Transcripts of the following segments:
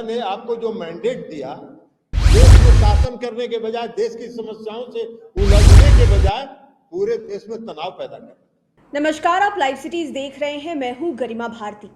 ने आपको जो मैंडेट दिया, देश में शासन करने के बजाय, देश की समस्याओं से उलझने के बजाय पूरे देश में तनाव पैदा कर। नमस्कार, आप लाइव सिटीज देख रहे हैं। मैं हूं गरिमा भारती।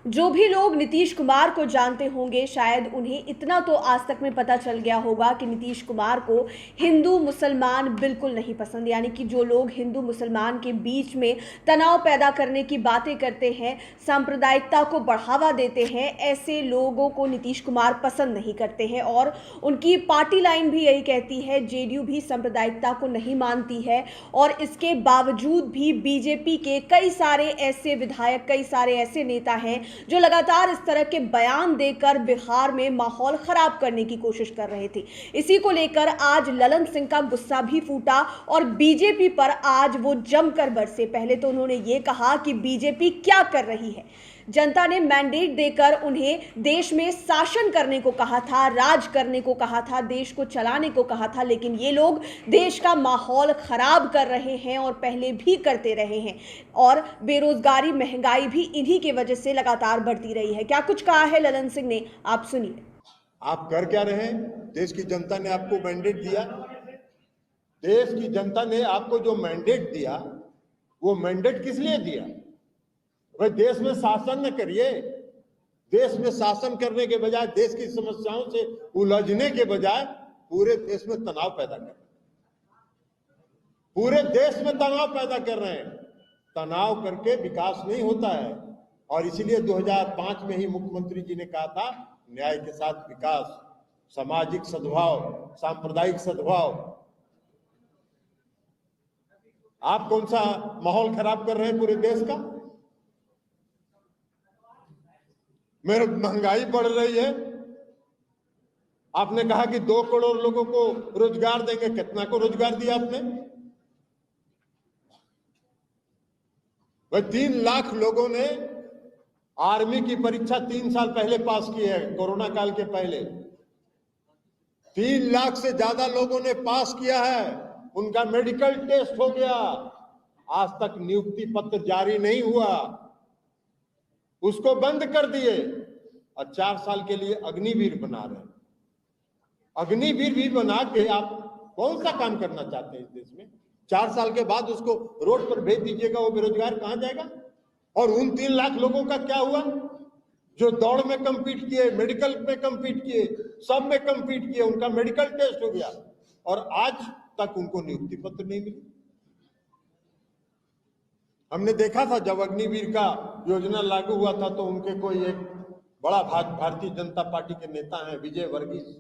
जो भी लोग नीतीश कुमार को जानते होंगे, शायद उन्हें इतना तो आज तक में पता चल गया होगा कि नीतीश कुमार को हिंदू मुसलमान बिल्कुल नहीं पसंद। यानी कि जो लोग हिंदू मुसलमान के बीच में तनाव पैदा करने की बातें करते हैं, सांप्रदायिकता को बढ़ावा देते हैं, ऐसे लोगों को नीतीश कुमार पसंद नहीं करते हैं। और उनकी पार्टी लाइन भी यही कहती है, जेडीयू भी सांप्रदायिकता को नहीं मानती है। और इसके बावजूद भी बीजेपी के कई सारे ऐसे विधायक, कई सारे ऐसे नेता हैं जो लगातार इस तरह के बयान देकर बिहार में माहौल खराब करने की कोशिश कर रहे थे। इसी को लेकर आज ललन सिंह का गुस्सा भी फूटा और बीजेपी पर आज वो जमकर बरसे। पहले तो उन्होंने ये कहा कि बीजेपी क्या कर रही है। जनता ने मैंडेट देकर उन्हें देश में शासन करने को कहा था, राज करने को कहा था, देश को चलाने को कहा था, लेकिन ये लोग देश का माहौल खराब कर रहे हैं और पहले भी करते रहे हैं। और बेरोजगारी, महंगाई भी इन्हीं की वजह से लगातार बढ़ती रही है। क्या कुछ कहा है ललन सिंह ने, आप सुनिए। आप कर क्या रहे हैं? देश की जनता ने आपको मैंडेट दिया। देश की जनता ने आपको जो मैंडेट दिया, वो मैंडेट किस लिए दिया? भाई, देश में शासन न करिए। देश में शासन करने के बजाय, देश की समस्याओं से उलझने के बजाय पूरे देश में तनाव पैदा कर रहे हैं। पूरे देश में तनाव पैदा कर रहे हैं। तनाव करके विकास नहीं होता है। और इसीलिए 2005 में ही मुख्यमंत्री जी ने कहा था, न्याय के साथ विकास, सामाजिक सद्भाव, सांप्रदायिक सद्भाव। आप कौन सा माहौल खराब कर रहे हैं पूरे देश का? मेरे महंगाई बढ़ रही है। आपने कहा कि 2 करोड़ लोगों को रोजगार देंगे। कितना को रोजगार दिया आपने? भाई, 3 लाख लोगों ने आर्मी की परीक्षा 3 साल पहले पास की है, कोरोना काल के पहले। 3 लाख से ज्यादा लोगों ने पास किया है। उनका मेडिकल टेस्ट हो गया। आज तक नियुक्ति पत्र जारी नहीं हुआ, उसको बंद कर दिए और 4 साल के लिए अग्निवीर बना रहे हैं। अग्निवीर भी बना के आप कौन सा काम करना चाहते हैं इस देश में? 4 साल के बाद उसको रोड पर भेज दीजिएगा, वो बेरोजगार कहां जाएगा? और उन 3 लाख लोगों का क्या हुआ जो दौड़ में कम्पीट किए, मेडिकल में कम्पीट किए, सब में कम्पीट किए, उनका मेडिकल टेस्ट हो गया और आज तक उनको नियुक्ति पत्र नहीं मिली। हमने देखा था जब अग्निवीर का योजना लागू हुआ था, तो उनके कोई एक बड़ा भारतीय जनता पार्टी के नेता हैं, विजय वर्गीस,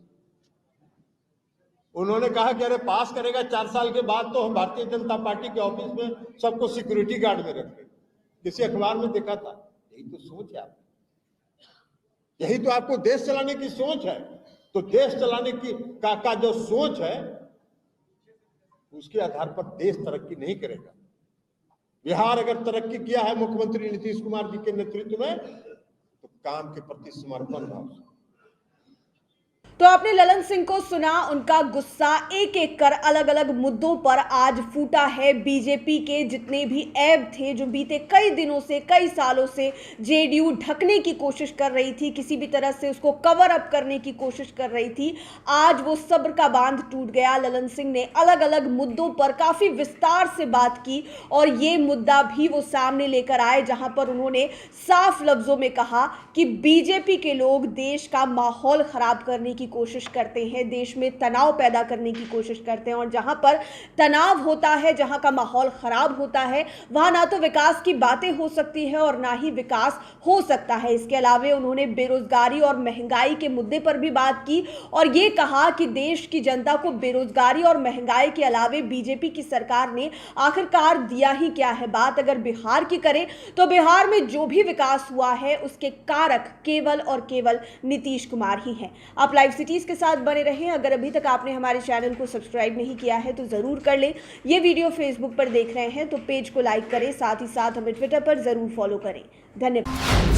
उन्होंने कहा कि अरे पास करेगा 4 साल के बाद तो हम भारतीय जनता पार्टी के ऑफिस में सबको सिक्योरिटी गार्ड में रखेंगे। किसी अखबार में देखा था। यही तो सोच है आपकी, यही तो आपको देश चलाने की सोच है। तो देश चलाने की का जो सोच है, उसके आधार पर देश तरक्की नहीं करेगा। बिहार अगर तरक्की किया है मुख्यमंत्री नीतीश कुमार जी के नेतृत्व में, तो काम के प्रति समर्पण भाव से। तो आपने ललन सिंह को सुना, उनका गुस्सा एक एक कर अलग अलग मुद्दों पर आज फूटा है। बीजेपी के जितने भी ऐब थे, जो बीते कई दिनों से, कई सालों से जेडीयू ढकने की कोशिश कर रही थी, किसी भी तरह से उसको कवर अप करने की कोशिश कर रही थी, आज वो सब्र का बांध टूट गया। ललन सिंह ने अलग अलग मुद्दों पर काफी विस्तार से बात की और ये मुद्दा भी वो सामने लेकर आए, जहां पर उन्होंने साफ लफ्जों में कहा कि बीजेपी के लोग देश का माहौल खराब करने की कोशिश करते हैं, देश में तनाव पैदा करने की कोशिश करते हैं। और जहां पर तनाव होता है, जहां का माहौल खराब होता है, वहां ना तो विकास की बातें हो सकती है और ना ही विकास हो सकता है। इसके अलावा उन्होंने बेरोजगारी और महंगाई के मुद्दे पर भी बात की और यह कहा कि देश की जनता को बेरोजगारी और महंगाई के अलावे बीजेपी की सरकार ने आखिरकार दिया ही क्या है। बात अगर बिहार की करें तो बिहार में जो भी विकास हुआ है, उसके कारक केवल और केवल नीतीश कुमार ही हैं। आप लाइव सिटीज के साथ बने रहें। अगर अभी तक आपने हमारे चैनल को सब्सक्राइब नहीं किया है तो जरूर कर लें। ये वीडियो फेसबुक पर देख रहे हैं तो पेज को लाइक करें, साथ ही साथ हमें ट्विटर पर जरूर फॉलो करें। धन्यवाद।